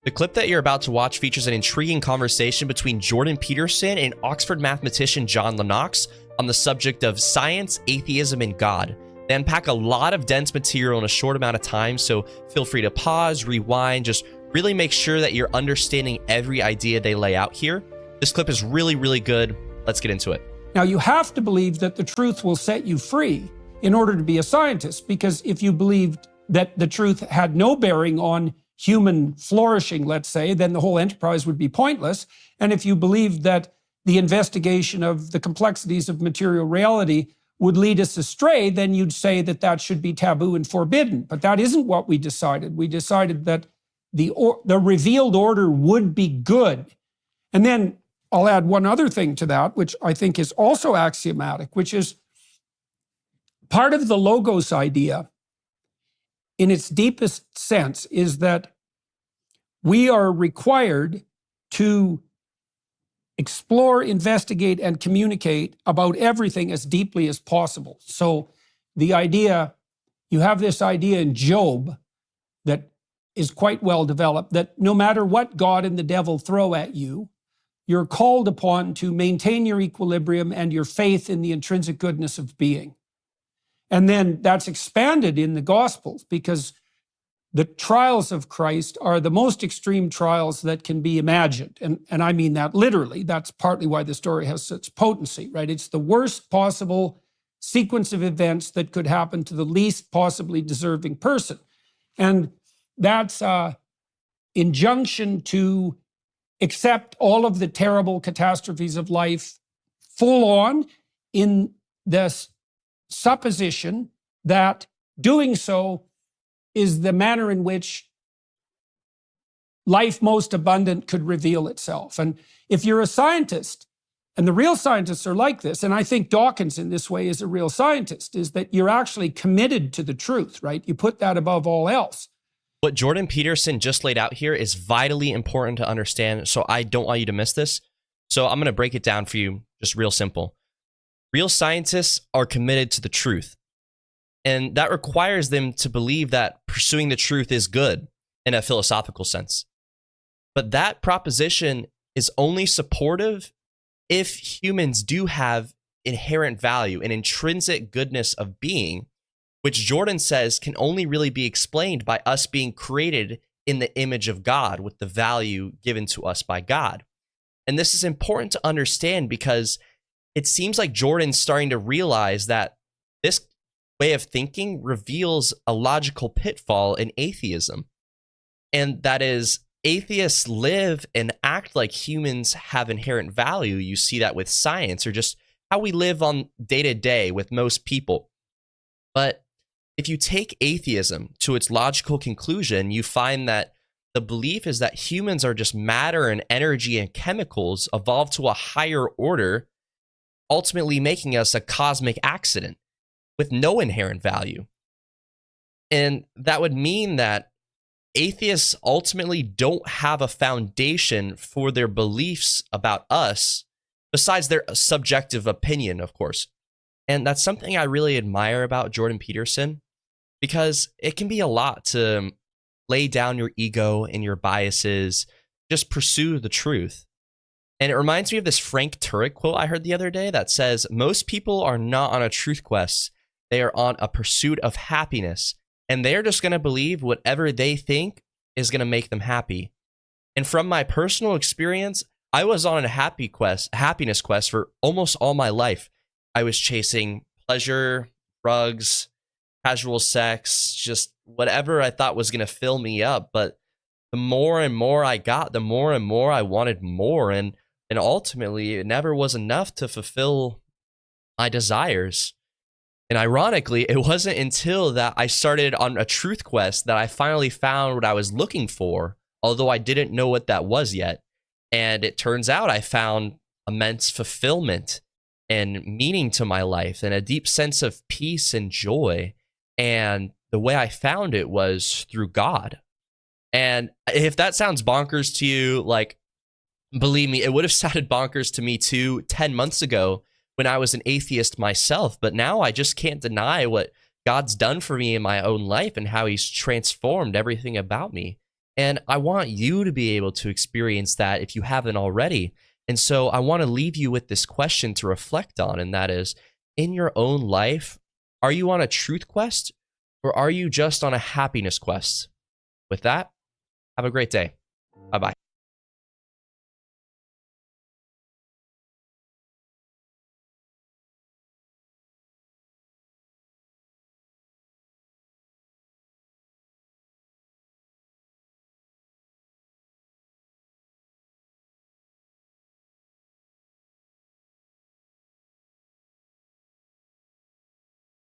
The clip that you're about to watch features an intriguing conversation between Jordan Peterson and Oxford mathematician John Lennox on the subject of science, atheism, and God. They unpack a lot of dense material in a short amount of time, so feel free to pause, rewind, just really make sure that you're understanding every idea they lay out here. This clip is really, really good. Let's get into it. Now, you have to believe that the truth will set you free in order to be a scientist, because if you believed that the truth had no bearing on human flourishing, let's say, then the whole enterprise would be pointless. And if you believed that the investigation of the complexities of material reality would lead us astray, then you'd say that that should be taboo and forbidden. But that isn't what we decided. We decided that the revealed order would be good. And then I'll add one other thing to that, which I think is also axiomatic, which is part of the logos idea in its deepest sense is that we are required to explore, investigate, and communicate about everything as deeply as possible. So the idea, you have this idea in Job that is quite well developed, that no matter what God and the devil throw at you, you're called upon to maintain your equilibrium and your faith in the intrinsic goodness of being. And then that's expanded in the Gospels, because the trials of Christ are the most extreme trials that can be imagined. And I mean that literally. That's partly why the story has such potency, right? It's the worst possible sequence of events that could happen to the least possibly deserving person. And that's an injunction to accept all of the terrible catastrophes of life full on, in this supposition that doing so is the manner in which life most abundant could reveal itself. And if you're a scientist, and the real scientists are like this, and I think Dawkins in this way is a real scientist, is that you're actually committed to the truth, right? You put that above all else. What Jordan Peterson just laid out here is vitally important to understand, so I don't want you to miss this. So I'm going to break it down for you, just real simple. Real scientists are committed to the truth, and that requires them to believe that pursuing the truth is good in a philosophical sense. But that proposition is only supportive if humans do have inherent value, an intrinsic goodness of being, which Jordan says can only really be explained by us being created in the image of God with the value given to us by God. And this is important to understand because it seems like Jordan's starting to realize that this way of thinking reveals a logical pitfall in atheism. And that is, atheists live and act like humans have inherent value. You see that with science, or just how we live on day to day with most people. But if you take atheism to its logical conclusion, you find that the belief is that humans are just matter and energy and chemicals evolved to a higher order, ultimately making us a cosmic accident with no inherent value. And that would mean that atheists ultimately don't have a foundation for their beliefs about us, besides their subjective opinion, of course. And that's something I really admire about Jordan Peterson, because it can be a lot to lay down your ego and your biases, just pursue the truth. And it reminds me of this Frank Turek quote I heard the other day that says, most people are not on a truth quest. They are on a pursuit of happiness, and they're just going to believe whatever they think is going to make them happy. And from my personal experience, I was on a happiness quest for almost all my life. I was chasing pleasure, drugs, casual sex, just whatever I thought was going to fill me up. But the more and more I got, the more and more I wanted more. And ultimately, it never was enough to fulfill my desires. And ironically, it wasn't until that I started on a truth quest that I finally found what I was looking for, although I didn't know what that was yet. And it turns out I found immense fulfillment and meaning to my life and a deep sense of peace and joy. And the way I found it was through God. And if that sounds bonkers to you, like, believe me, it would have sounded bonkers to me too 10 months ago when I was an atheist myself. But now I just can't deny what God's done for me in my own life and how he's transformed everything about me. And I want you to be able to experience that if you haven't already. And so I want to leave you with this question to reflect on, and that is, in your own life, are you on a truth quest or are you just on a happiness quest? With that, have a great day. Bye-bye.